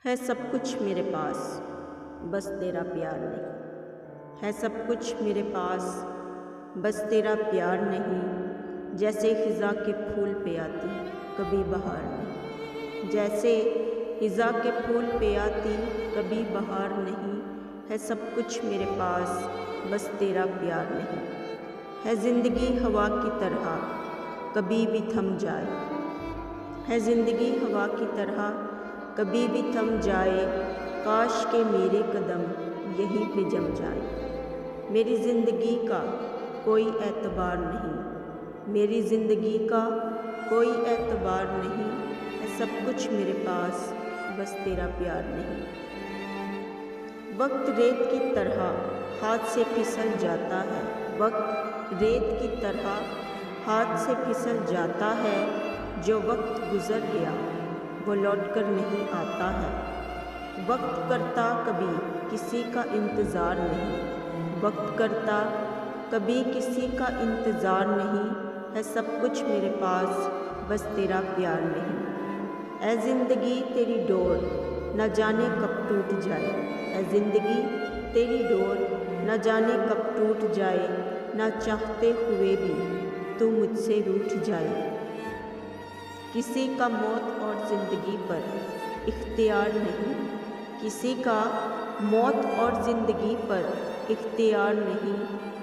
है सब कुछ मेरे पास, बस तेरा प्यार नहीं। है सब कुछ मेरे पास, बस तेरा प्यार नहीं। जैसे खिज़ा के फूल पे आती कभी बहार नहीं। जैसे खिज़ा के फूल पे आती कभी बहार नहीं। है सब कुछ मेरे पास, बस तेरा प्यार नहीं। है ज़िंदगी हवा की तरह कभी भी थम जाए। है ज़िंदगी हवा की तरह कभी भी थम जाए। काश के मेरे कदम यहीं पे जम जाए। मेरी ज़िंदगी का कोई एतबार नहीं। मेरी ज़िंदगी का कोई एतबार नहीं। है सब कुछ मेरे पास, बस तेरा प्यार नहीं। वक्त रेत की तरह हाथ से फिसल जाता है। वक्त रेत की तरह हाथ से फिसल जाता है। जो वक्त गुज़र गया वो लौट कर नहीं आता है। वक्त करता कभी किसी का इंतज़ार नहीं। वक्त करता कभी किसी का इंतज़ार नहीं। है सब कुछ मेरे पास, बस तेरा प्यार नहीं। ऐ ज़िंदगी तेरी डोर न जाने कब टूट जाए। ऐ ज़िंदगी तेरी डोर न जाने कब टूट जाए। ना चाहते हुए भी तू मुझसे रूठ जाए। किसी का मौत और ज़िंदगी पर इख्तियार नहीं। किसी का मौत और ज़िंदगी पर इख्तियार नहीं।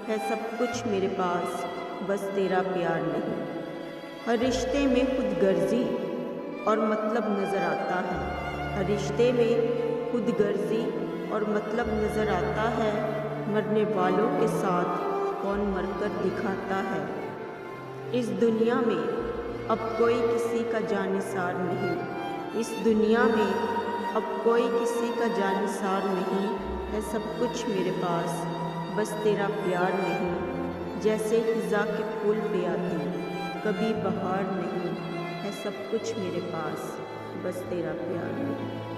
है सब कुछ मेरे पास, बस तेरा प्यार नहीं। हर रिश्ते में खुदगर्जी और मतलब नज़र आता है। हर रिश्ते में खुदगर्जी और मतलब नज़र आता है। मरने वालों के साथ कौन मरकर दिखाता है। इस दुनिया में अब कोई किसी का जानिसार नहीं। इस दुनिया में अब कोई किसी का जानिसार नहीं। है सब कुछ मेरे पास, बस तेरा प्यार नहीं। जैसे खिज़ा के फूल पे आती कभी बहार नहीं। है सब कुछ मेरे पास, बस तेरा प्यार नहीं।